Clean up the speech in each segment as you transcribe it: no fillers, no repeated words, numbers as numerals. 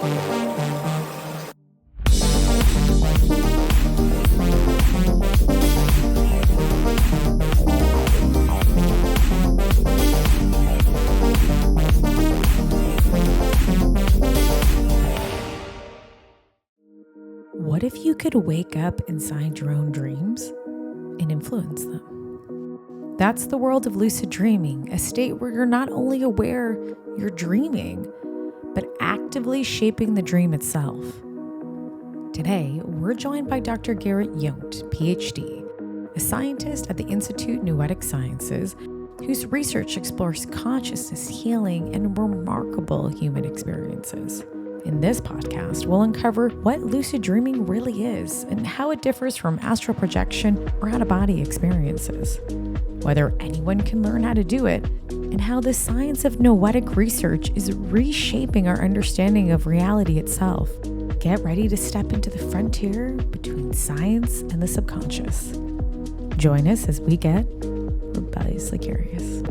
What if you could wake up inside your own dreams and influence them? That's the world of lucid dreaming, a state where you're not only aware you're dreaming, but actively shaping the dream itself. Today, we're joined by Dr. Garret Yount, PhD, a scientist at the Institute of Noetic Sciences, whose research explores consciousness, healing, and remarkable human experiences. In this podcast, we'll uncover what lucid dreaming really is and how it differs from astral projection or out-of-body experiences, whether anyone can learn how to do it, and how the science of noetic research is reshaping our understanding of reality itself. Get ready to step into the frontier between science and the subconscious. Join us as we get rebelliously curious.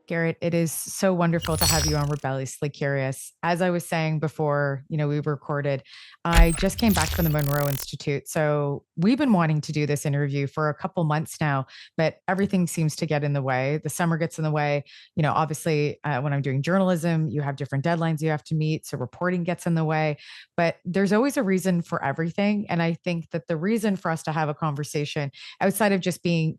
Garret, it is so wonderful to have you on Rebelliously Curious. As I was saying before, we recorded, I just came back from the Monroe Institute. So we've been wanting to do this interview for a couple months now, but everything seems to get in the way. The summer gets in the way. Obviously, when I'm doing journalism, you have different deadlines you have to meet. So reporting gets in the way, but there's always a reason for everything. And I think that the reason for us to have a conversation outside of just being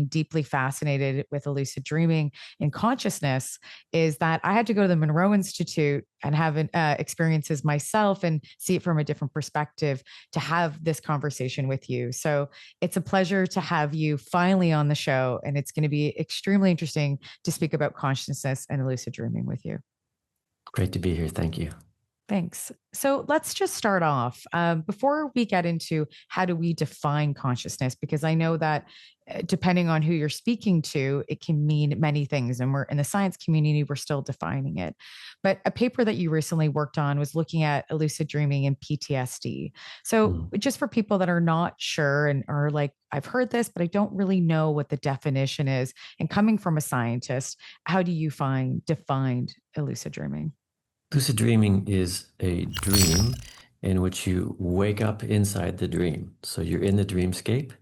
deeply fascinated with lucid dreaming and consciousness is that I had to go to the Monroe Institute and have experiences myself and see it from a different perspective to have this conversation with you. So it's a pleasure to have you finally on the show. And it's going to be extremely interesting to speak about consciousness and lucid dreaming with you. Great to be here. Thank you. Thanks. So let's just start off before we get into how do we define consciousness, because I know that depending on who you're speaking to, it can mean many things. And we're in the science community, we're still defining it. But a paper that you recently worked on was looking at lucid dreaming and PTSD. So just for people that are not sure and are like, I've heard this, but I don't really know what the definition is. And coming from a scientist, how do you defined lucid dreaming? Lucid dreaming is a dream in which you wake up inside the dream. So you're in the dreamscape,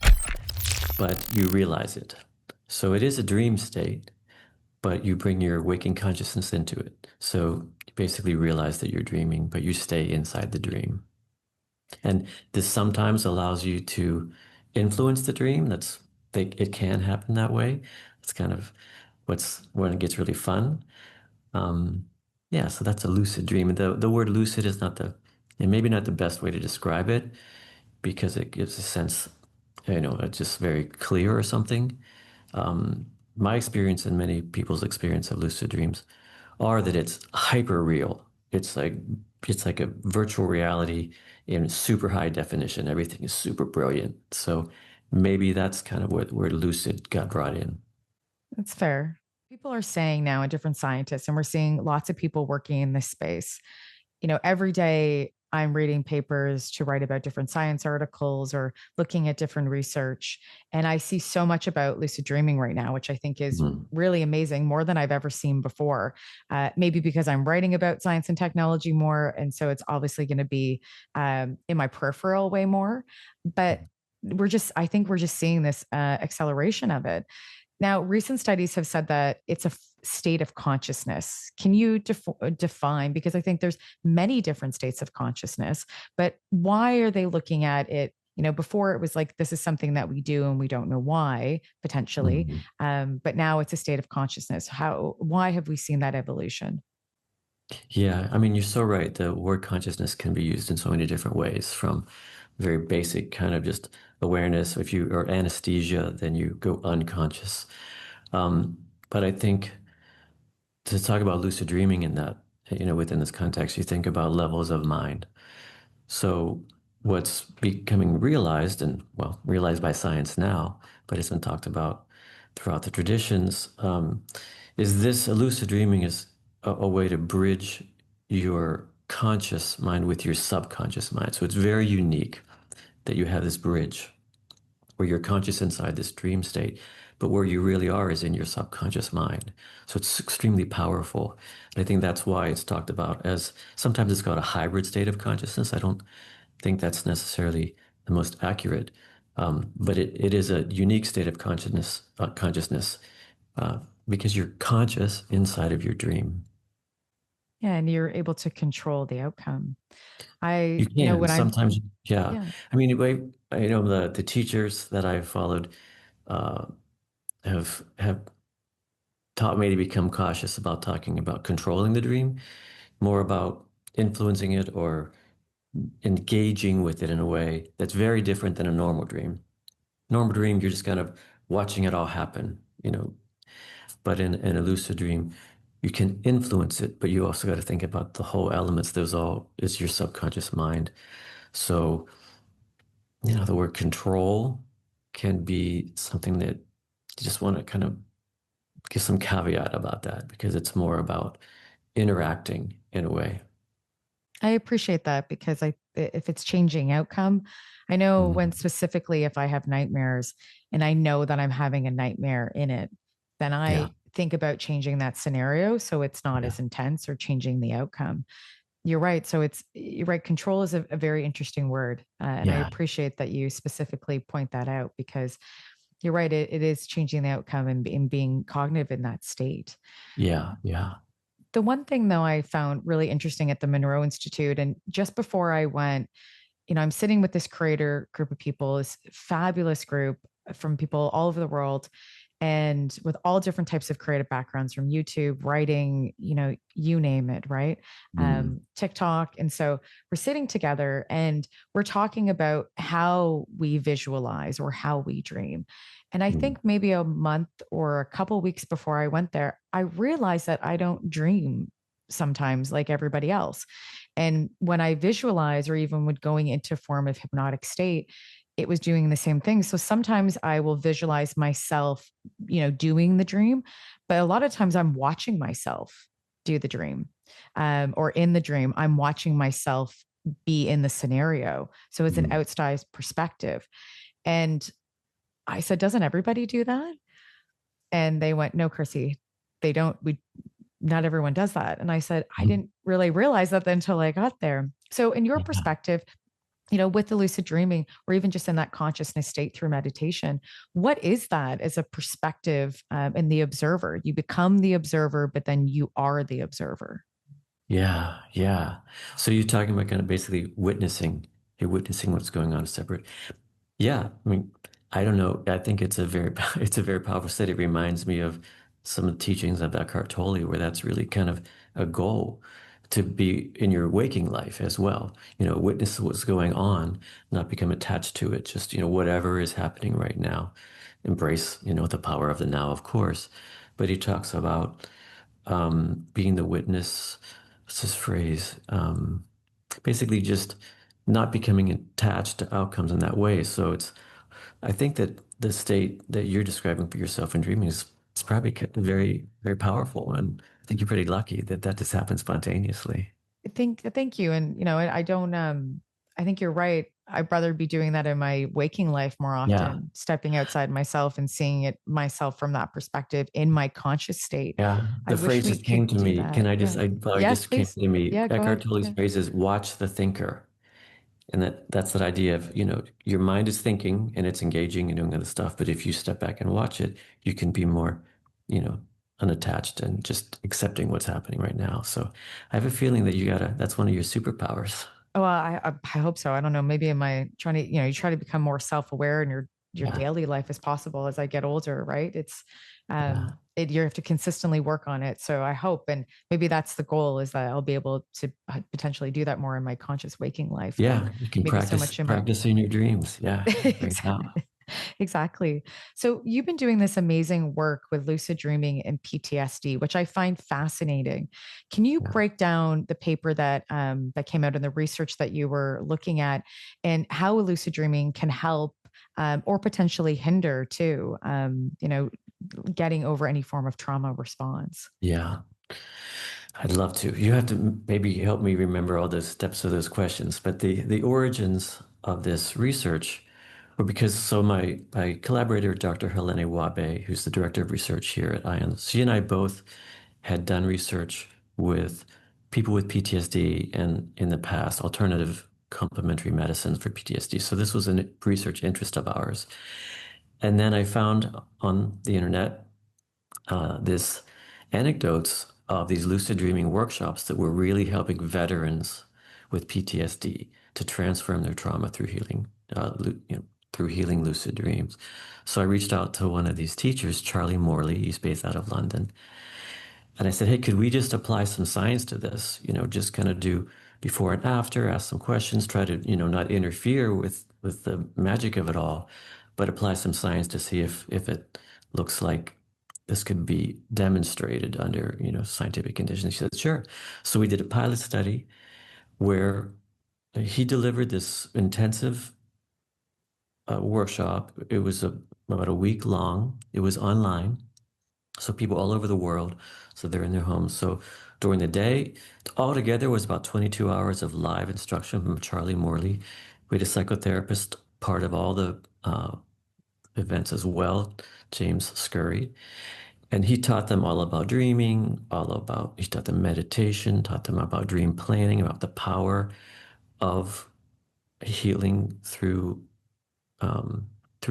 but you realize it. So it is a dream state, but you bring your waking consciousness into it. So you basically realize that you're dreaming, but you stay inside the dream. And this sometimes allows you to influence the dream. It can happen that way. It's kind of when it gets really fun. Yeah, so that's a lucid dream. And the word lucid is maybe not the best way to describe it, because it gives a sense, it's just very clear or something. My experience and many people's experience of lucid dreams are that it's hyper real. It's like a virtual reality in super high definition. Everything is super brilliant. So maybe that's kind of where lucid got brought in. That's fair. People are saying now, and different scientists, and we're seeing lots of people working in this space. Every day I'm reading papers to write about different science articles or looking at different research. And I see so much about lucid dreaming right now, which I think is really amazing, more than I've ever seen before. Maybe because I'm writing about science and technology more. And so it's obviously going to be in my peripheral way more. But I think we're just seeing this acceleration of it. Now, recent studies have said that it's a state of consciousness. Can you define, because I think there's many different states of consciousness, but why are they looking at it? Before it was like, this is something that we do and we don't know why, potentially. But now it's a state of consciousness. Why have we seen that evolution? Yeah, I mean, you're so right. The word consciousness can be used in so many different ways, from very basic kind of just awareness. If you are anesthesia, then you go unconscious. But I think to talk about lucid dreaming in that, within this context, you think about levels of mind. So what's becoming realized, and realized by science now, but it's been talked about throughout the traditions, is this lucid dreaming is a way to bridge your conscious mind with your subconscious mind. So it's very unique that you have this bridge where you're conscious inside this dream state, but where you really are is in your subconscious mind. So it's extremely powerful. And I think that's why it's talked about as sometimes it's called a hybrid state of consciousness. I don't think that's necessarily the most accurate, but it is a unique state of consciousness uh, because you're conscious inside of your dream. Yeah, and you're able to control the outcome. You can When I'm, sometimes, yeah. yeah, I mean, the teachers that I've followed uh, have taught me to become cautious about talking about controlling the dream, more about influencing it or engaging with it in a way that's very different than a normal dream. Normal dream, you're just kind of watching it all happen, But in a lucid dream, you can influence it, but you also got to think about the whole elements. There's all, it's your subconscious mind. So, the word control can be something that you just want to kind of give some caveat about that because it's more about interacting in a way. I appreciate that because if it's changing outcome, I know when Mhm. specifically if I have nightmares and I know that I'm having a nightmare in it, then Yeah, I think about changing that scenario so it's not yeah, as intense or changing the outcome. You're right. So you're right. Control is a very interesting word. And I yeah, appreciate that you specifically point that out because you're right. It is changing the outcome and being cognitive in that state. yeah, yeah. The one thing, though, I found really interesting at the Monroe Institute, and just before I went, I'm sitting with this creator group of people, this fabulous group from people all over the world and with all different types of creative backgrounds from YouTube, writing, you name it, right? Mm, TikTok. And so we're sitting together and we're talking about how we visualize or how we dream. And I mm, think maybe a month or a couple weeks before I went there, I realized that I don't dream sometimes like everybody else. And when I visualize or even when going into a form of hypnotic state, it was doing the same thing. So sometimes I will visualize myself, doing the dream, but a lot of times I'm watching myself do the dream. Or in the dream, I'm watching myself be in the scenario. So it's an mm. outsized perspective. And I said, doesn't everybody do that? And they went, no, Chrissy, they don't. Not everyone does that. And I said, I Mm. didn't really realize that until I got there. So, in your Yeah. perspective, with the lucid dreaming or even just in that consciousness state through meditation, what is that as a perspective in the observer? You become the observer, but then you are the observer. Yeah, yeah. So you're talking about kind of basically witnessing. You're witnessing what's going on separate. Yeah, I mean, I don't know. I think it's a very it's a very powerful state. It reminds me of some of the teachings of Eckhart Tolle, where that's really kind of a goal to be in your waking life as well. Witness what's going on, not become attached to it. Just, whatever is happening right now. Embrace, the power of the now, of course. But he talks about being the witness. What's his phrase? Basically just not becoming attached to outcomes in that way. So I think that the state that you're describing for yourself in dreaming is it's probably very, very powerful. And I think you're pretty lucky that that just happens spontaneously. Thank you. And, I don't, I think you're right. I'd rather be doing that in my waking life more Yeah. often, stepping outside myself and seeing it myself from that perspective in my conscious state. Yeah. I The wish phrase we just came could to do me. Can that. I Yeah. just, I, well, it Yes, just came please. to me. Yeah, go Eckhart ahead. Tolle's Yeah. phrase is watch the thinker. And that's that idea of, your mind is thinking and it's engaging and doing other stuff. But if you step back and watch it, you can be more, you know, unattached and just accepting what's happening right now. So I have a feeling that that's one of your superpowers. Oh, well, I hope so. I don't know. Maybe am I trying to, you try to become more self-aware in your Yeah. daily life as possible as I get older, right? Yeah. You have to consistently work on it. So I hope, and maybe that's the goal is that I'll be able to potentially do that more in my conscious waking life than Yeah. You can maybe so practice, much in my practice in your dreams. Yeah. Right now. exactly. Exactly. So you've been doing this amazing work with lucid dreaming and PTSD, which I find fascinating. Can you Yeah. break down the paper that came out in the research that you were looking at, and how lucid dreaming can help or potentially hinder too? Getting over any form of trauma response. Yeah. I'd love to. You have to maybe help me remember all the steps of those questions. But the origins of this research Well, because my collaborator, Dr. Helene Wabe, who's the director of research here at ION, she and I both had done research with people with PTSD and in the past alternative complementary medicines for PTSD. So this was a research interest of ours. And then I found on the internet this anecdotes of these lucid dreaming workshops that were really helping veterans with PTSD to transform their trauma through healing, through healing lucid dreams. So I reached out to one of these teachers, Charlie Morley. He's based out of London. And I said, hey, could we just apply some science to this? Just kind of do before and after, ask some questions, try to, not interfere with the magic of it all, but apply some science to see if it looks like this could be demonstrated under, scientific conditions. She said, sure. So we did a pilot study where he delivered this intensive workshop. It was about a week long. It was online. So people all over the world, so they're in their homes. So during the day, altogether was about 22 hours of live instruction from Charlie Morley. We had a psychotherapist part of all the events as well, James Scurry. And he taught them all about dreaming, he taught them meditation, taught them about dream planning, about the power of healing through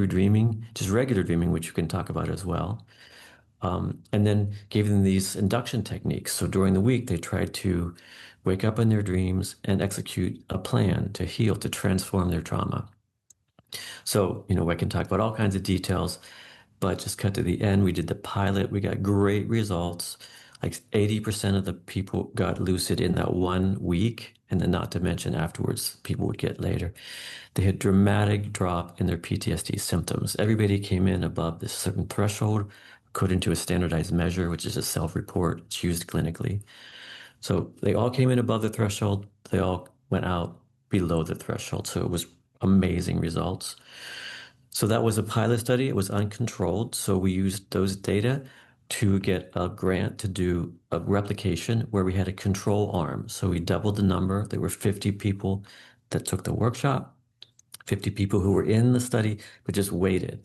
dreaming, just regular dreaming, which you can talk about as well. And then gave them these induction techniques. So during the week, they tried to wake up in their dreams and execute a plan to heal, to transform their trauma. So, I can talk about all kinds of details, but just cut to the end. We did the pilot. We got great results. Like 80% of the people got lucid in that 1 week. And then not to mention afterwards, people would get later. They had dramatic drop in their PTSD symptoms. Everybody came in above this certain threshold, according to a standardized measure, which is a self-report. It's used clinically. So they all came in above the threshold. They all went out below the threshold. So it was amazing results. So that was a pilot study. It was uncontrolled. So we used those data to get a grant to do a replication where we had a control arm. So we doubled the number. There were 50 people that took the workshop, 50 people who were in the study, but just waited.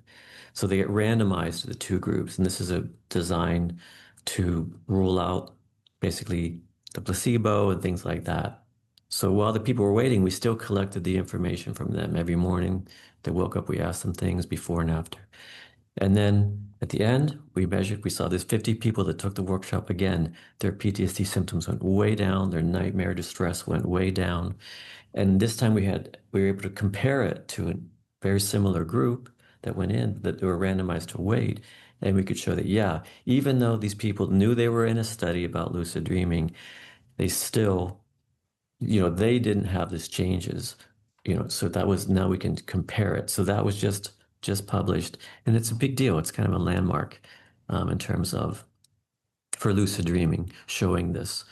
So they get randomized to the two groups. And this is a design to rule out basically the placebo and things like that. So while the people were waiting, we still collected the information from them. Every morning they woke up, we asked them things before and after. And then at the end, we saw there's 50 people that took the workshop again. Their PTSD symptoms went way down. Their nightmare distress went way down. And this time we were able to compare it to a very similar group that went in, that they were randomized to wait. And we could show that, yeah, even though these people knew they were in a study about lucid dreaming, they still, they didn't have these changes, so that was, now we can compare it. So that was just published, and it's a big deal. It's kind of a landmark in terms of for lucid dreaming, showing this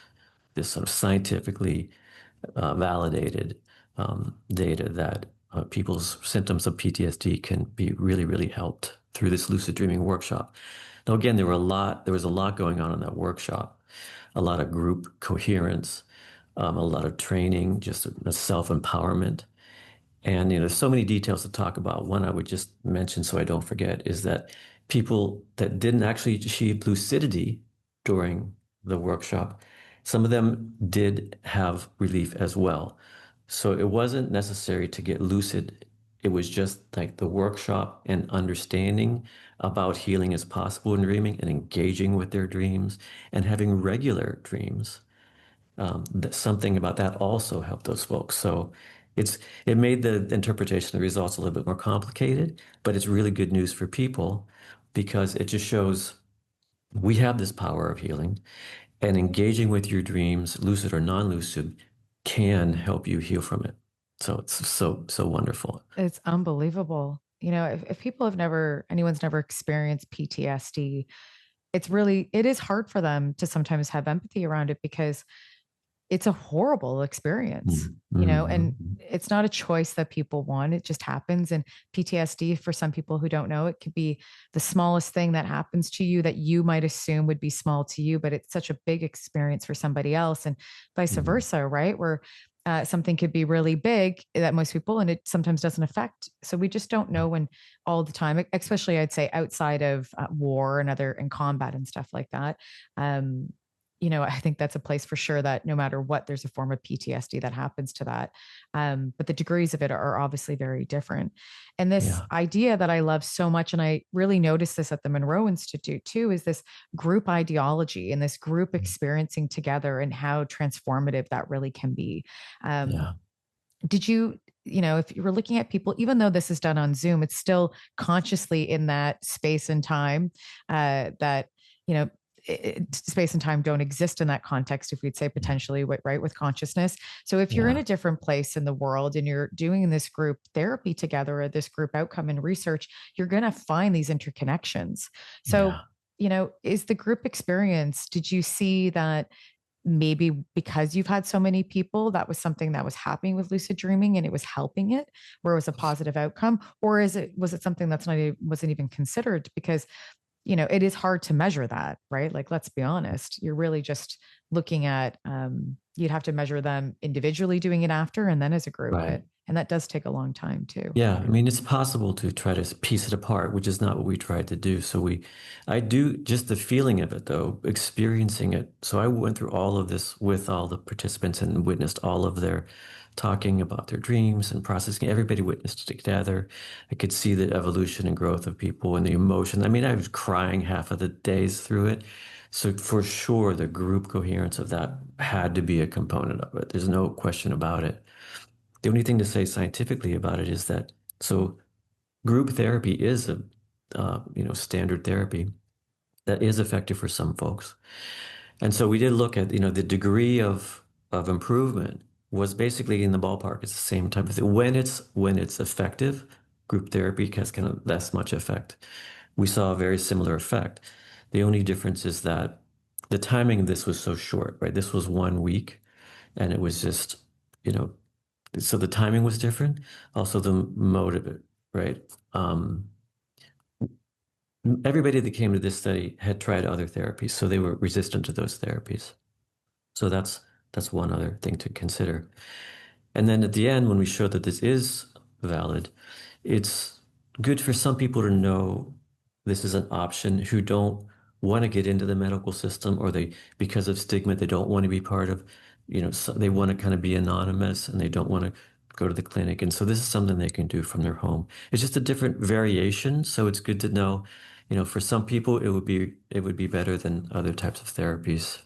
sort of scientifically validated data that people's symptoms of PTSD can be really, really helped through this lucid dreaming workshop. Now, again, there was a lot going on in that workshop, a lot of group coherence, a lot of training, just a self-empowerment. And there's so many details to talk about. One I would just mention so I don't forget is that people that didn't actually achieve lucidity during the workshop, some of them did have relief as well. So it wasn't necessary to get lucid. It was just like the workshop and understanding about healing is possible in dreaming and engaging with their dreams and having regular dreams. Something about that also helped those folks. So it made the interpretation of the results a little bit more complicated, but it's really good news for people because it just shows we have this power of healing, and engaging with your dreams, lucid or non-lucid, can help you heal from it. So it's so wonderful. It's unbelievable. If anyone's never experienced PTSD, it is hard for them to sometimes have empathy around it because it's a horrible experience, and it's not a choice that people want. It just happens. And PTSD, for some people who don't know, it could be the smallest thing that happens to you that you might assume would be small to you, but it's such a big experience for somebody else, and vice versa, right? Where something could be really big that most people, and it sometimes doesn't affect. So we just don't know when all the time, especially I'd say outside of war and other and combat and stuff like that. Um, I think that's a place for sure that no matter what, there's a form of PTSD that happens to that. But the degrees of it are obviously very different. And this Yeah. idea that I love so much, and I really noticed this at the Monroe Institute too, is this group ideology and this group experiencing together and how transformative that really can be. Um, Yeah. did you, if you were looking at people, even though this is done on Zoom, it's still consciously in that space and time that, you know, space and time don't exist in that context, if we'd say Yeah. potentially, right, with consciousness. So if you're in Yeah. a different place in the world and you're doing this group therapy together or this group outcome and research, you're going to find these interconnections. So, Yeah. is the group experience, did you see that maybe because you've had so many people, that was something that was happening with lucid dreaming and it was helping it, where it was a positive outcome? Or was it something that's not wasn't even considered? Because it is hard to measure that, right? Like, let's be honest, you're really just looking at you'd have to measure them individually doing it after and then as a group, Right. and that does take a long time too. Yeah, I mean, it's possible to try to piece it apart, which is not what we tried to do. I do just the feeling of it though, experiencing it. So I went through all of this with all the participants and witnessed all of their talking about their dreams and processing. Everybody witnessed it together. I could see the evolution and growth of people and the emotion. I mean, I was crying half of the days through it. So for sure, the group coherence of that had to be a component of it. There's no question about it. The only thing to say scientifically about it is that so group therapy is a standard therapy that is effective for some folks. And so we did look at the degree of improvement was basically in the ballpark. It's the same type of thing. When it's effective, group therapy has kind of less much effect. We saw a very similar effect. The only difference is that the timing of this was so short, right? This was 1 week, and it was just, you know, so the timing was different. Also the mode of it, right? Um, Everybody that came to this study had tried other therapies, so they were resistant to those therapies. So that's one other thing to consider. And then at the end, when we showed that this is valid, it's good for some people to know this is an option who don't want to get into the medical system, or because of stigma, they don't want to be part of, so they want to kind of be anonymous and they don't want to go to the clinic. And so this is something they can do from their home. It's just a different variation. So it's good to know, for some people it would be better than other types of therapies.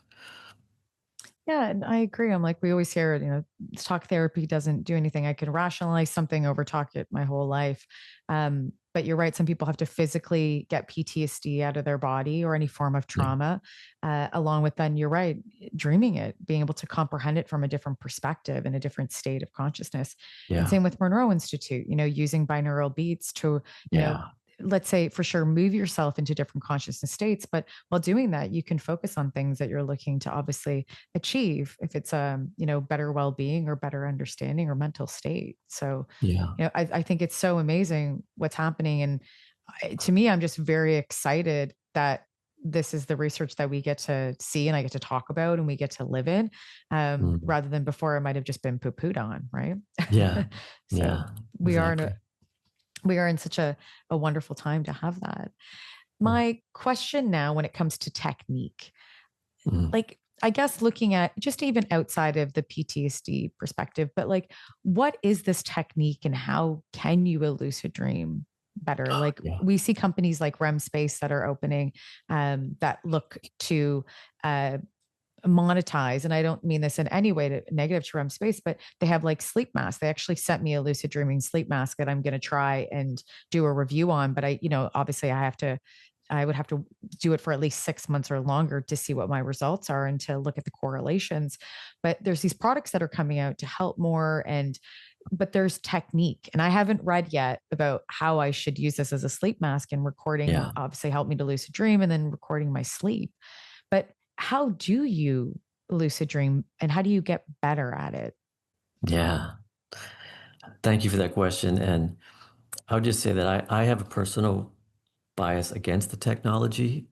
Yeah, and I agree. I'm like, we always hear, talk therapy doesn't do anything. I can rationalize something over talk it my whole life. But you're right. Some people have to physically get PTSD out of their body or any form of Yeah. trauma, along with then you're right, dreaming it, being able to comprehend it from a different perspective in a different state of consciousness. And Yeah. same with Monroe Institute, using binaural beats to, Yeah. let's say for sure, move yourself into different consciousness states. But while doing that, you can focus on things that you're looking to obviously achieve, if it's better well-being or better understanding or mental state. So Yeah. I think it's so amazing what's happening, and to me, I'm just very excited that this is the research that we get to see and I get to talk about and we get to live in, Mm. rather than before it might have just been poo-pooed on, right? Yeah. So Yeah. we are in Exactly. a we are in such a wonderful time to have that. Mm. My question now, when it comes to technique, Mm. like, I guess looking at just even outside of the PTSD perspective, but like, what is this technique and how can you lucid dream better? Like, Yeah. we see companies like REM Space that are opening, that look to uh, monetize. And I don't mean this in any way to negative to REM Space, but they have like sleep masks. They actually sent me a lucid dreaming sleep mask that I'm going to try and do a review on. But obviously I would have to do it for at least 6 months or longer to see what my results are and to look at the correlations. But there's these products that are coming out to help more, but there's technique. And I haven't read yet about how I should use this as a sleep mask, and recording Yeah. obviously helped me to lucid dream and then recording my sleep. But how do you lucid dream and how do you get better at it? Yeah. Thank you for that question. And I would just say that I have a personal bias against the technology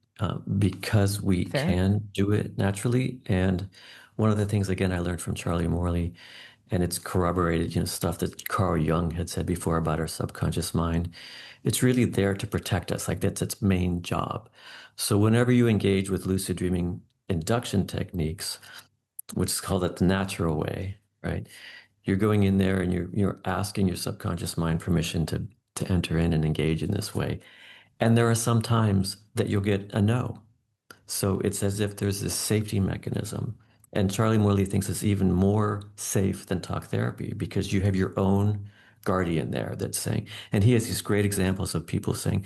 because we Fair. can do it naturally. And one of the things, again, I learned from Charlie Morley and it's corroborated, stuff that Carl Jung had said before about our subconscious mind. It's really there to protect us. Like that's its main job. So whenever you engage with lucid dreaming induction techniques, which is called it the natural way, right? You're going in there and you're asking your subconscious mind permission to enter in and engage in this way. And there are some times that you'll get a no. So it's as if there's this safety mechanism. And Charlie Morley thinks it's even more safe than talk therapy because you have your own guardian there that's saying, and he has these great examples of people saying,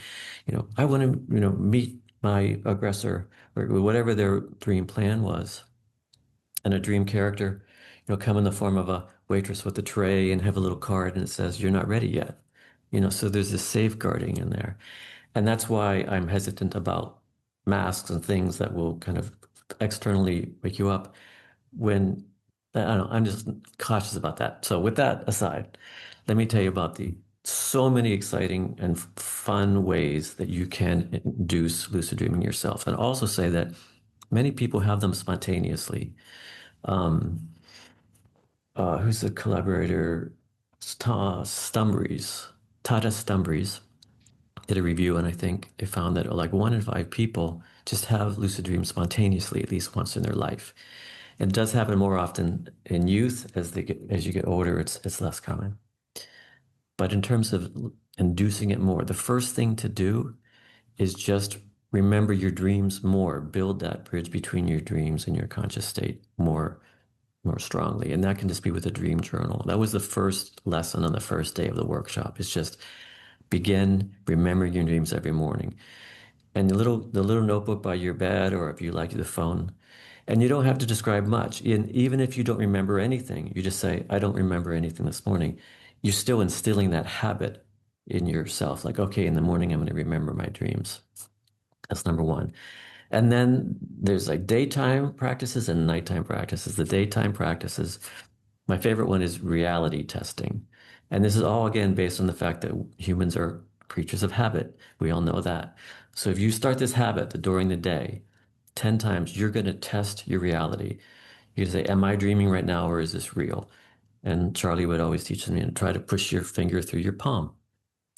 I want to, meet my aggressor or whatever their dream plan was. And a dream character, come in the form of a waitress with a tray and have a little card and it says, you're not ready yet. So there's this safeguarding in there. And that's why I'm hesitant about masks and things that will kind of externally wake you up when, I don't know, I'm just cautious about that. So with that aside, let me tell you about the so many exciting and fun ways that you can induce lucid dreaming yourself. And also say that many people have them spontaneously. Who's the collaborator? Tata Stumbries did a review, and I think they found that like 1 in 5 people just have lucid dreams spontaneously at least once in their life. It does happen more often in youth. As you get older, it's less common. But in terms of inducing it more, the first thing to do is just remember your dreams more. Build that bridge between your dreams and your conscious state more strongly. And that can just be with a dream journal. That was the first lesson on the first day of the workshop. It's just begin remembering your dreams every morning. And the little notebook by your bed, or if you like the phone, and you don't have to describe much. Even if you don't remember anything, you just say, I don't remember anything this morning. You're still instilling that habit in yourself. Like, okay, in the morning, I'm going to remember my dreams. That's number one. And then there's like daytime practices and nighttime practices. The daytime practices, my favorite one is reality testing. And this is all again based on the fact that humans are creatures of habit. We all know that. So if you start this habit that during the day, 10 times, you're going to test your reality. You say, am I dreaming right now or is this real? And Charlie would always teach me to try to push your finger through your palm.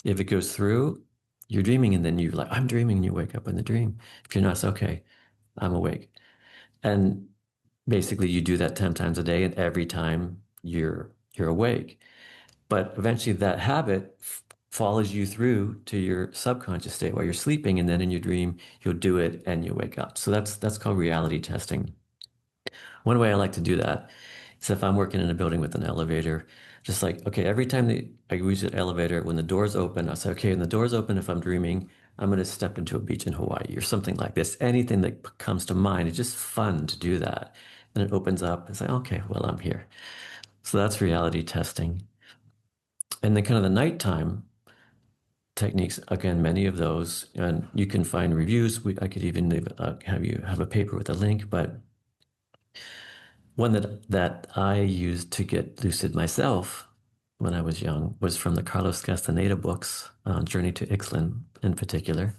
If it goes through, you're dreaming, and then you're like, I'm dreaming, and you wake up in the dream. If you're not, it's okay, I'm awake. And basically you do that 10 times a day, and every time you're awake. But eventually that habit follows you through to your subconscious state while you're sleeping, and then in your dream you'll do it and you wake up. So that's called reality testing. One way I like to do that is if I'm working in a building with an elevator, just like, okay, every time I use an elevator, when the doors open, I say, okay, when the doors open, if I'm dreaming, I'm going to step into a beach in Hawaii or something like this. Anything that comes to mind, it's just fun to do that. And it opens up and say, okay, well, I'm here. So that's reality testing. And then kind of the nighttime techniques, again, many of those, and you can find reviews. I could even have you have a paper with a link, but one that I used to get lucid myself when I was young was from the Carlos Castaneda books, Journey to Ixtlan in particular.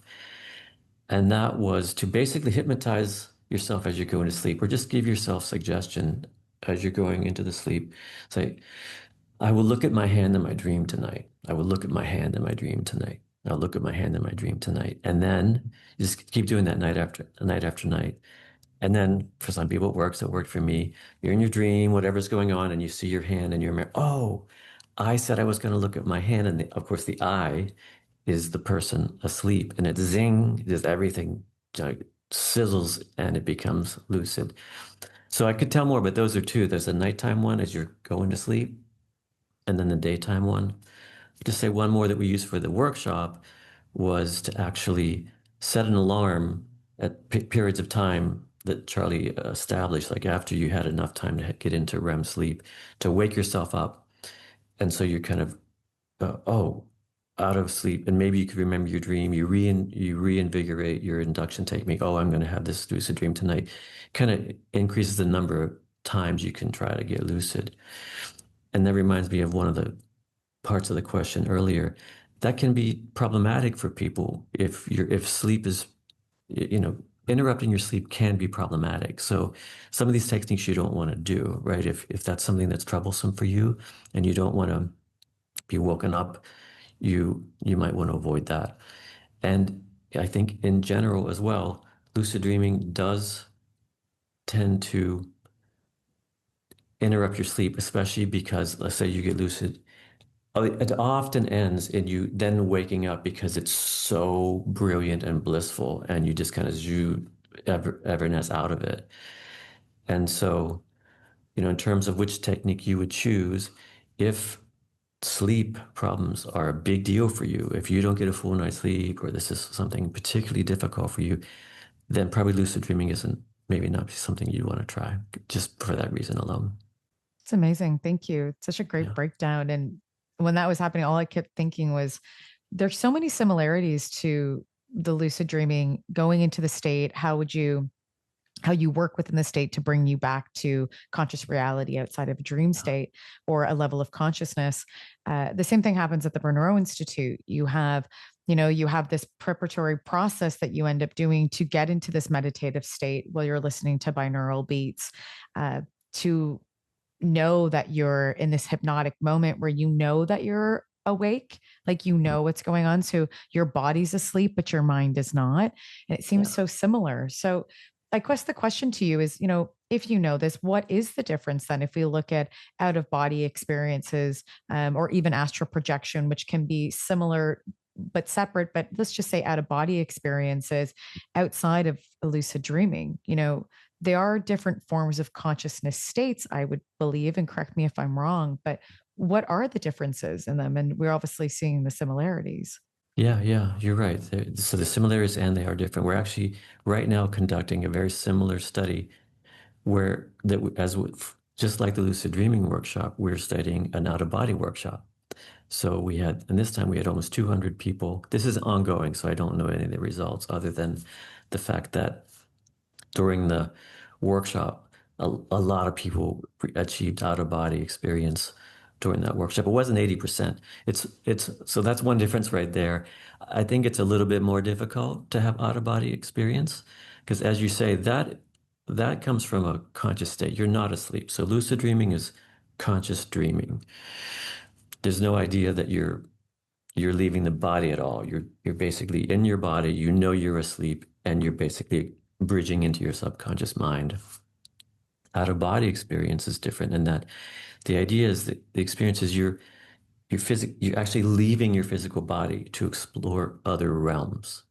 And that was to basically hypnotize yourself as you're going to sleep, or just give yourself suggestion as you're going into the sleep. Say, I will look at my hand in my dream tonight. I will look at my hand in my dream tonight. I'll look at my hand in my dream tonight. And then you just keep doing that night after night after night. And then for some people it works. It worked for me. You're in your dream, whatever's going on, and you see your hand and you remember, oh, I said I was going to look at my hand. And of course, the I is the person asleep. And it zing, just everything sizzles and it becomes lucid. So I could tell more, but those are two. There's a nighttime one as you're going to sleep, and then the daytime one. To say one more that we used for the workshop was to actually set an alarm at periods of time that Charlie established, like after you had enough time to get into REM sleep, to wake yourself up. And so you're kind of, out of sleep, and maybe you could remember your dream. You reinvigorate your induction technique. Oh, I'm going to have this lucid dream tonight. Kind of increases the number of times you can try to get lucid. And that reminds me of one of the parts of the question earlier. That can be problematic for people if sleep is, interrupting your sleep can be problematic. So some of these techniques you don't want to do, right? If that's something that's troublesome for you and you don't want to be woken up, you might want to avoid that. And I think in general as well, lucid dreaming does tend to interrupt your sleep, especially because let's say you get lucid. It often ends in you then waking up because it's so brilliant and blissful, and you just kind of zoo everness out of it. And so, in terms of which technique you would choose, if sleep problems are a big deal for you, if you don't get a full night's sleep, or this is something particularly difficult for you, then probably lucid dreaming isn't maybe not something you want to try just for that reason alone. It's amazing. Thank you. It's such a great Yeah. breakdown. And when that was happening, all I kept thinking was there's so many similarities to the lucid dreaming going into the state. How you work within the state to bring you back to conscious reality outside of a dream state or a level of consciousness. The same thing happens at the Monroe Institute. You have this preparatory process that you end up doing to get into this meditative state while you're listening to binaural beats, to know that you're in this hypnotic moment where you know that you're awake, like you know what's going on. So your body's asleep, but your mind is not. And it seems Yeah. so similar. So I guess the question to you is, if you know this, what is the difference then if we look at out of body experiences, or even astral projection, which can be similar but separate, but let's just say out of body experiences outside of lucid dreaming, there are different forms of consciousness states, I would believe, and correct me if I'm wrong, but what are the differences in them? And we're obviously seeing the similarities. Yeah, you're right. So the similarities and they are different. We're actually right now conducting a very similar study where just like the lucid dreaming workshop, we're studying an out of body workshop. So and this time we had almost 200 people. This is ongoing, so I don't know any of the results other than the fact that during the workshop, a lot of people achieved out of body experience during that workshop. It wasn't 80%. So that's one difference right there. I think it's a little bit more difficult to have out of body experience because, as you say, that comes from a conscious state. You're not asleep. So lucid dreaming is conscious dreaming. There's no idea that you're leaving the body at all. You're basically in your body. You know you're asleep, and you're basically bridging into your subconscious mind. Out of body experience is different in that the idea is that the experience is you're actually leaving your physical body to explore other realms.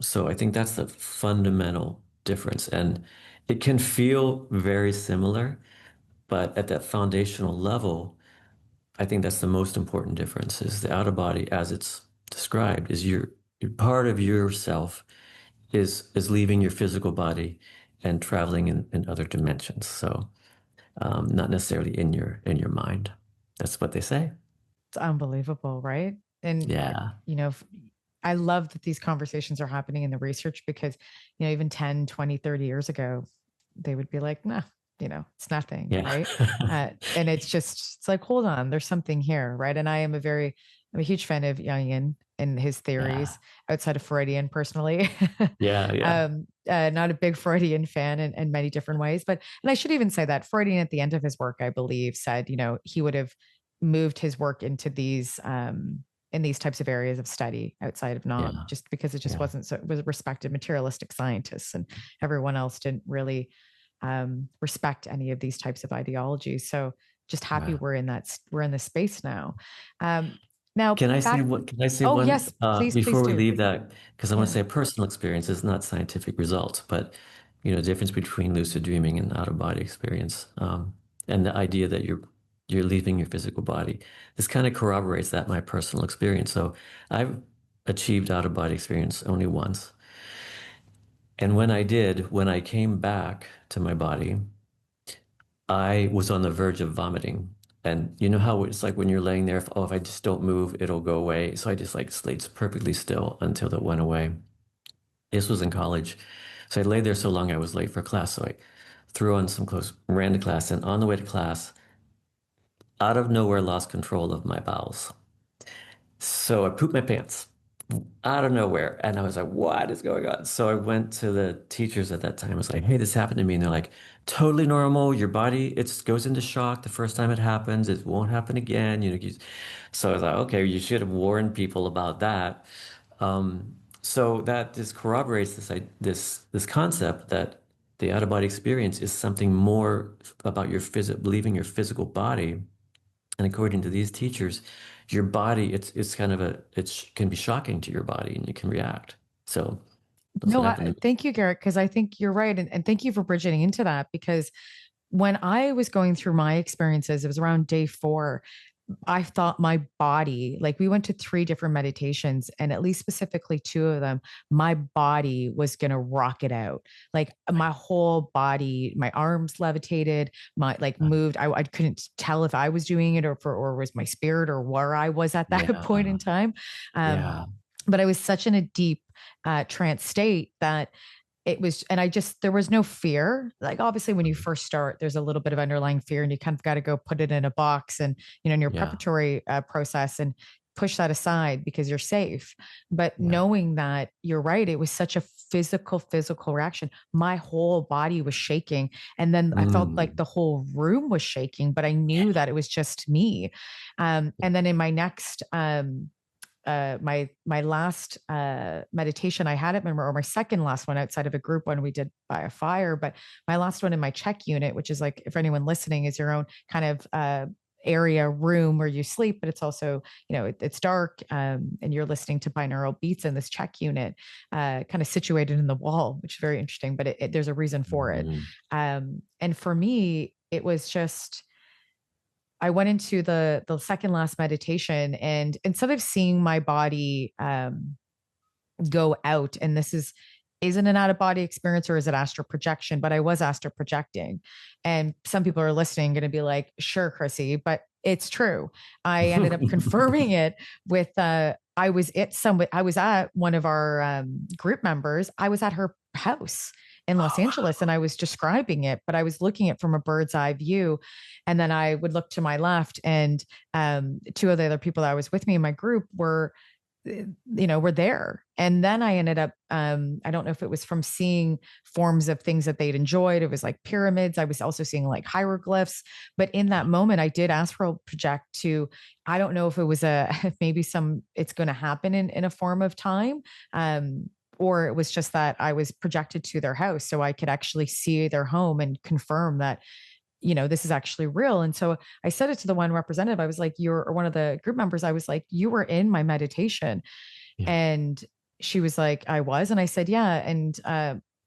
So I think that's the fundamental difference, and it can feel very similar, but at that foundational level, I think that's the most important difference is the out of body as it's described is your part of yourself is leaving your physical body and traveling in other dimensions. So not necessarily in your mind. That's what they say. It's unbelievable, right? And Yeah. you know, I love that these conversations are happening in the research because, even 10, 20, 30 years ago, they would be like, nah, it's nothing, Yeah. right? And it's like, hold on, there's something here, right? And I'm a huge fan of Jungian and his Yeah. theories outside of Freudian personally. Yeah. Yeah. Not a big Freudian fan in many different ways, and I should even say that Freudian at the end of his work, I believe, said, he would have moved his work into these in these types of areas of study outside of Nam, Yeah. just because it just Yeah. wasn't so, it was respected materialistic scientists, and everyone else didn't really respect any of these types of ideologies. So just happy Right. we're in this space now. Now Can I say back. what? Can I say Oh one yes, please before we do. leave that? Because I want to Yeah. say personal experience is not scientific results, but difference between lucid dreaming and out of body experience, and the idea that you're leaving your physical body. This kind of corroborates that my personal experience. So I've achieved out of body experience only once, and when I came back to my body, I was on the verge of vomiting. And you know how it's like when you're laying there, if I just don't move, it'll go away. So I just like stayed perfectly still until it went away. This was in college. So I lay there so long I was late for class. So I threw on some clothes, ran to class, and on the way to class, out of nowhere, lost control of my bowels. So I pooped my pants. out of nowhere. And I was like, what is going on? So I went to the teachers at that time. I was like, hey, this happened to me. And they're like, totally normal. Your body, it goes into shock the first time it happens. It won't happen again. So I was like, okay, you should have warned people about that. So that just corroborates this concept that the out of body experience is something more about your leaving your physical body. And according to these teachers, your body, it's kind of can be shocking to your body and you can react. So that's what No, happened to me. thank you, Garrett, because I think you're right. And thank you for bridging into that because when I was going through my experiences, it was around day 4. I thought my body, like we went to 3 different meditations, and at least specifically 2 of them, my body was going to rock it out. Like my whole body, my arms levitated, my like moved. I couldn't tell if I was doing it or was my spirit or where I was at that point in Yeah. time. Um, Yeah. but I was such in a deep trance state that it was, and there was no fear. Like obviously when you first start, there's a little bit of underlying fear and you kind of got to go put it in a box and, in your Yeah. preparatory process and push that aside because you're safe. But Yeah. knowing that you're right, it was such a physical reaction. My whole body was shaking. And then I felt like Mm. the whole room was shaking, but I knew that it was just me. And then in my next, my last meditation I had at or my second last one outside of a group one we did by a fire, but my last one in my check unit, which is like, if anyone listening, is your own kind of area room where you sleep, but it's also, it's dark, and you're listening to binaural beats in this check unit, kind of situated in the wall, which is very interesting, but there's a reason for it. Mm. And for me, it was just, I went into the second last meditation, and instead of seeing my body go out, and isn't an out of body experience or is it astral projection, but I was astral projecting. And some people are listening going to be like, sure, Chrissy, but it's true. I ended up confirming it with I was at one of our group members. I was at her house in Los Angeles and I was describing it, but I was looking at it from a bird's eye view. And then I would look to my left, and 2 of the other people that was with me in my group were there. And then I ended up, I don't know if it was from seeing forms of things that they'd enjoyed. It was like pyramids. I was also seeing like hieroglyphs, but in that moment I did astral project to, I don't know if it was maybe it's going to happen in a form of time. Or it was just that I was projected to their house so I could actually see their home and confirm that this is actually real. And so I said it to the one representative. I was like, or one of the group members, I was like, you were in my meditation. Yeah. And she was like, I was. And I said, yeah. And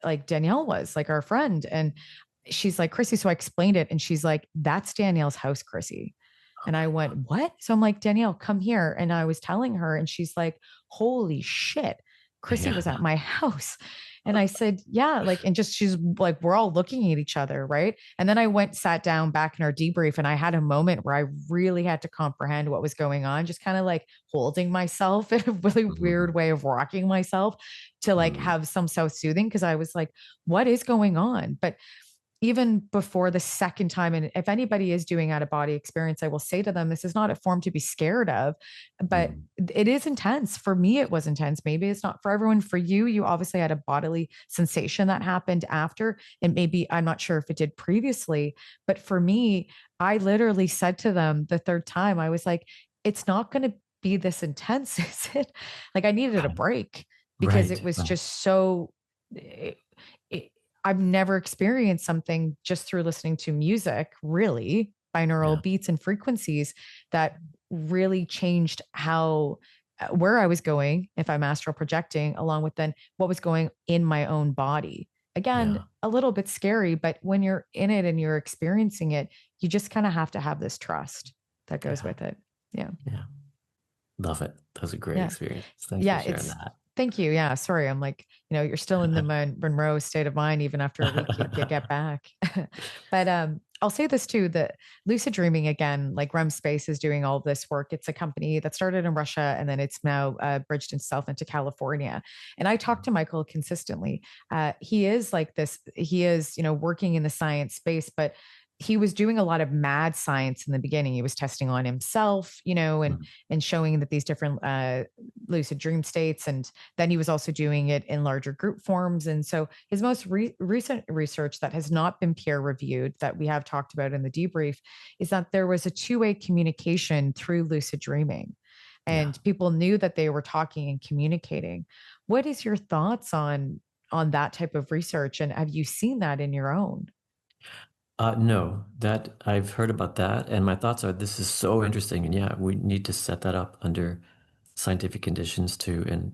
like Danielle was, like, our friend. And she's like, Chrissy. So I explained it. And she's like, that's Danielle's house, Chrissy. And I went, what? So I'm like, Danielle, come here. And I was telling her, and she's like, holy shit, Chrissy was Yeah. at my house. And I said, yeah, like, and she's like, we're all looking at each other. Right. And then I sat down back in our debrief, and I had a moment where I really had to comprehend what was going on, just kind of like holding myself in a really weird way of rocking myself to like have some self-soothing. Cause I was like, what is going on? But even before the second time, and if anybody is doing out of body experience, I will say to them, this is not a form to be scared of, but it is intense. For me, it was intense. Maybe it's not for everyone. For you, you obviously had a bodily sensation that happened after, and maybe, I'm not sure if it did previously, but for me, I literally said to them the third time, I was like, it's not going to be this intense, is it? Like I needed a break because it Right. was Right. just so, it, I've never experienced something just through listening to music, really, Yeah. binaural beats and frequencies that really changed where I was going, if I'm astral projecting, along with then what was going in my own body. Again, Yeah. a little bit scary, but when you're in it and you're experiencing it, you just kind of have to have this trust that goes Yeah. with it. Yeah. Yeah. Love it. That was a great Yeah. experience. Thanks for Yeah. sharing that. Thank you. Yeah. Sorry. I'm like, you're still in the Monroe state of mind, even after a week you get back. But I'll say this too, that lucid dreaming, again, like REM Space is doing all this work. It's a company that started in Russia, and then it's now bridged itself into California. And I talk to Michael consistently. He is like this, he is, working in the science space, but he was doing a lot of mad science in the beginning. He was testing on himself, and showing that these different lucid dream states. And then he was also doing it in larger group forms. And so his most recent research that has not been peer reviewed, that we have talked about in the debrief, is that there was a two-way communication through lucid dreaming. Yeah. And people knew that they were talking and communicating. What is your thoughts on that type of research? And have you seen that in your own? No, that I've heard about that, and my thoughts are this is so interesting, and yeah, we need to set that up under scientific conditions too, and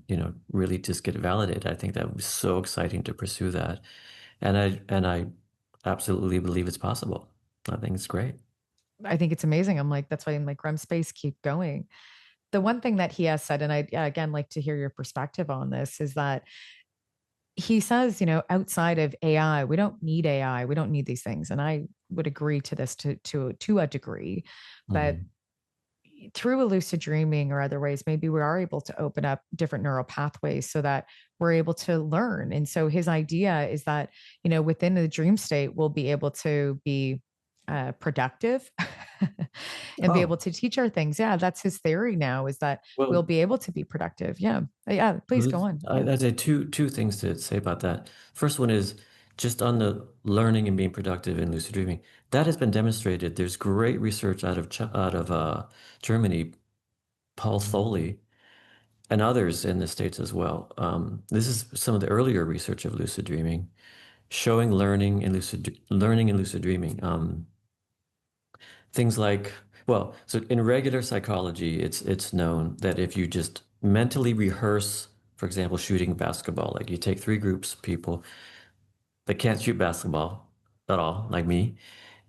really just get it validated. I think that would be so exciting to pursue that, and I absolutely believe it's possible. I think it's great. I think it's amazing. I'm like, that's why I'm like, REM space, keep going. The one thing that he has said, and I again like to hear your perspective on this, is that he says, outside of AI, we don't need AI, we don't need these things. And I would agree to this to a degree. But Mhm. through a lucid dreaming or other ways, maybe we are able to open up different neural pathways so that we're able to learn. And so his idea is that, within the dream state, we'll be able to be productive and be able Oh, to teach our things. Yeah, that's his theory now, is that we'll well, be able to be productive. Yeah. Yeah. Please go on. Yeah. I'd say two things to say about that. First one is just on the learning and being productive in lucid dreaming. That has been demonstrated. There's great research out of Germany, Paul Foley, and others in the States as well. This is some of the earlier research of lucid dreaming, showing learning and lucid dreaming. Things like, well, so in regular psychology, it's known that if you just mentally rehearse, for example, shooting basketball, like you take three groups of people that can't shoot basketball at all, like me,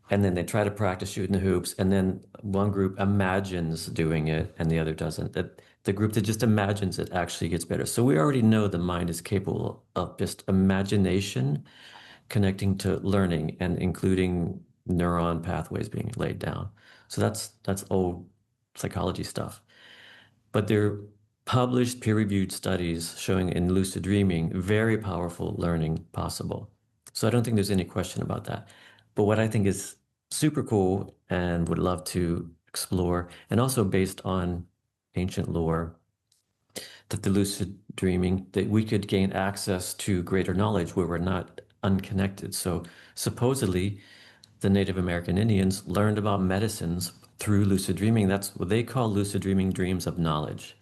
and then they try to practice shooting the hoops, and then one group imagines doing it and the other doesn't. That the group that just imagines it actually gets better. So we already know the mind is capable of just imagination connecting to learning and including neuron pathways being laid down. So that's old psychology stuff. But there are published peer-reviewed studies showing in lucid dreaming very powerful learning possible. So I don't think there's any question about that. But what I think is super cool and would love to explore, and also based on ancient lore, that the lucid dreaming, that we could gain access to greater knowledge where we're not unconnected. So supposedly, the Native American Indians learned about medicines through lucid dreaming. That's what they call lucid dreaming dreams of knowledge,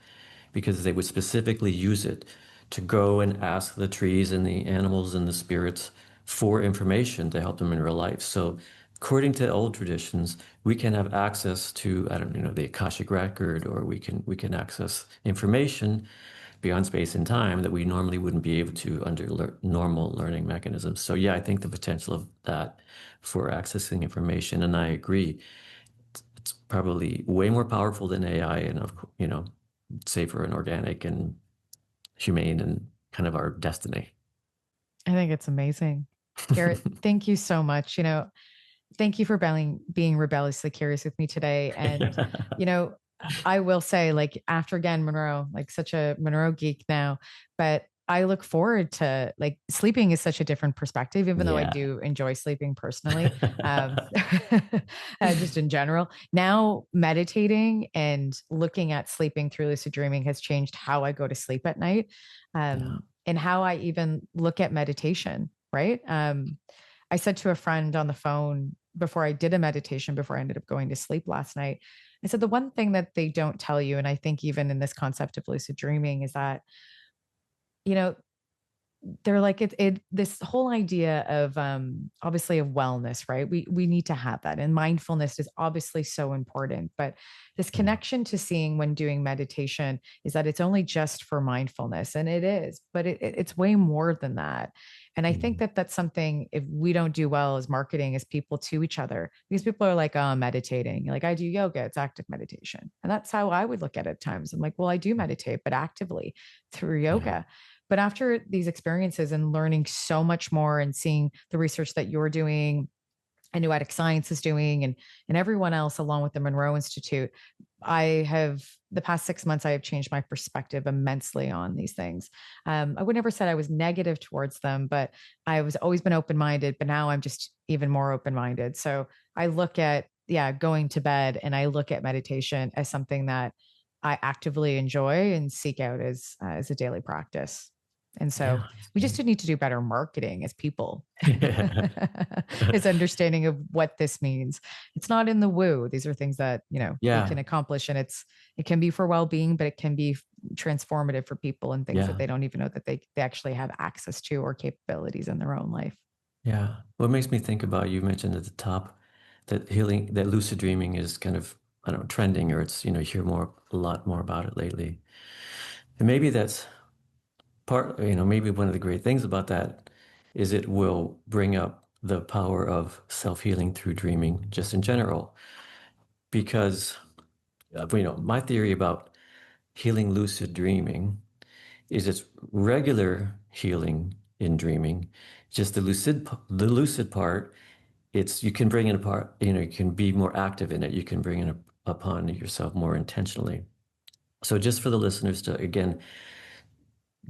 because they would specifically use it to go and ask the trees and the animals and the spirits for information to help them in real life. So according to old traditions, we can have access to, I don't know, the Akashic record, or we can access information beyond space and time that we normally wouldn't be able to under normal learning mechanisms. So yeah, I think the potential of that for accessing information, and I agree, it's probably way more powerful than AI, and safer and organic and humane and kind of our destiny. I think it's amazing. Garret, thank you so much. Thank you for being rebelliously curious with me today. And, you know, I will say, like, after again, Monroe, like such a Monroe geek now, but I look forward to, like, sleeping is such a different perspective, even though I Yeah. do enjoy sleeping personally, um, just in general. Now, meditating and looking at sleeping through lucid dreaming has changed how I go to sleep at night, Yeah. and how I even look at meditation, right? I said to a friend on the phone before I did a meditation, before I ended up going to sleep last night, I said, the one thing that they don't tell you, and I think even in this concept of lucid dreaming, is that, you know, they're like it this whole idea of obviously of wellness, right? We need to have that, and mindfulness is obviously so important, but this Mm. connection to seeing when doing meditation is that it's only just for mindfulness, and it is, but it's way more than that. And I think Mm. that that's something, if we don't do well as marketing, as people to each other, because people are like, oh, I'm meditating, like, I do yoga, it's active meditation. And that's how I would look at it at times. I'm like, well, I do meditate, but actively through Yeah. yoga. But after these experiences and learning so much more and seeing the research that you're doing and Noetic Science is doing, and everyone else along with the Monroe Institute, I have, the past 6 months, I have changed my perspective immensely on these things. I would never said I was negative towards them, but I was always been open-minded, but now I'm just even more open-minded. So I look at, yeah, going to bed, and I look at meditation as something that I actively enjoy and seek out as a daily practice. And so Yeah, that's we just great. need to do better marketing as people. Yeah. Is understanding of what this means. It's not in the woo. These are things that, we can Yeah. accomplish, and it can be for well-being, but it can be transformative for people and things that Yeah. they don't even know that they actually have access to or capabilities in their own life. Yeah. What makes me think about, you mentioned at the top that healing, that lucid dreaming is kind of, I don't know, trending, or it's, you hear a lot more about it lately. And maybe that's maybe one of the great things about that is it will bring up the power of self-healing through dreaming just in general. Because, my theory about healing lucid dreaming is it's regular healing in dreaming. Just the lucid part, it's you can bring it apart, you can be more active in it. You can bring it upon yourself more intentionally. So just for the listeners to again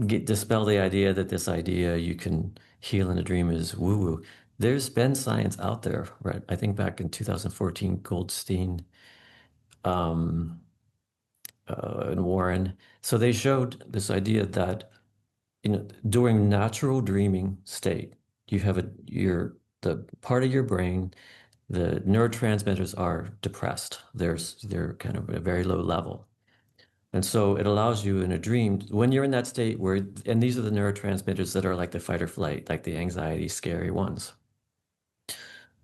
dispel the idea that this idea you can heal in a dream is woo-woo. There's been science out there, right? I think back in 2014, Goldstein, um, and Warren. So they showed this idea that during natural dreaming state, you have the part of your brain, the neurotransmitters are depressed. They're kind of at a very low level. And so it allows you in a dream, when you're in that state and these are the neurotransmitters that are like the fight or flight, like the anxiety, scary ones.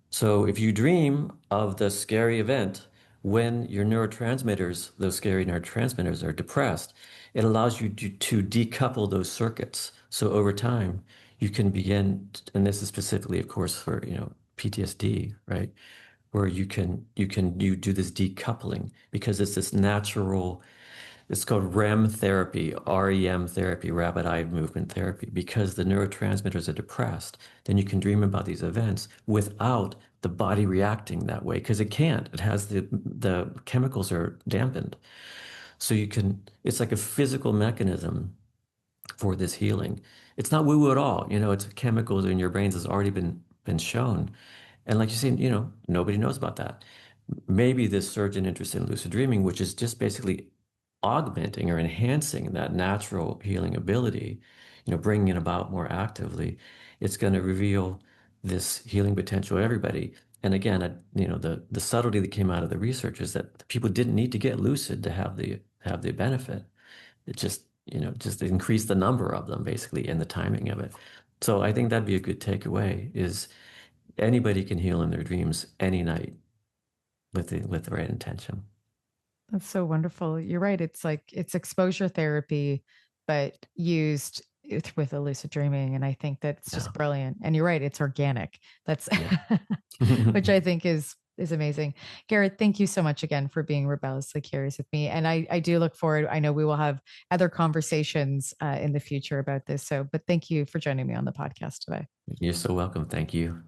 So if you dream of the scary event, when your neurotransmitters, those scary neurotransmitters are depressed, it allows you to decouple those circuits. So over time, you can begin, and this is specifically, of course, for, PTSD, right? Where you do this decoupling because it's this natural, it's called REM therapy, REM therapy, rapid eye movement therapy, because the neurotransmitters are depressed. Then you can dream about these events without the body reacting that way, because it can't. It has the chemicals are dampened. So it's like a physical mechanism for this healing. It's not woo-woo at all. It's chemicals in your brains has already been shown. And like you said, nobody knows about that. Maybe this surge in interest in lucid dreaming, which is just basically augmenting or enhancing that natural healing ability, bringing it about more actively, it's going to reveal this healing potential to everybody. And again, the subtlety that came out of the research is that people didn't need to get lucid to have the benefit. It just increased the number of them basically and the timing of it. So I think that'd be a good takeaway is anybody can heal in their dreams any night with the right intention. That's so wonderful. You're right. It's exposure therapy, but used with a lucid dreaming. And I think that's Yeah. just brilliant. And you're right. It's organic. That's Yeah. which I think is amazing. Garret, thank you so much again for being rebelliously curious with me. And I do look forward. I know we will have other conversations in the future about this. But thank you for joining me on the podcast today. You're so welcome. Thank you.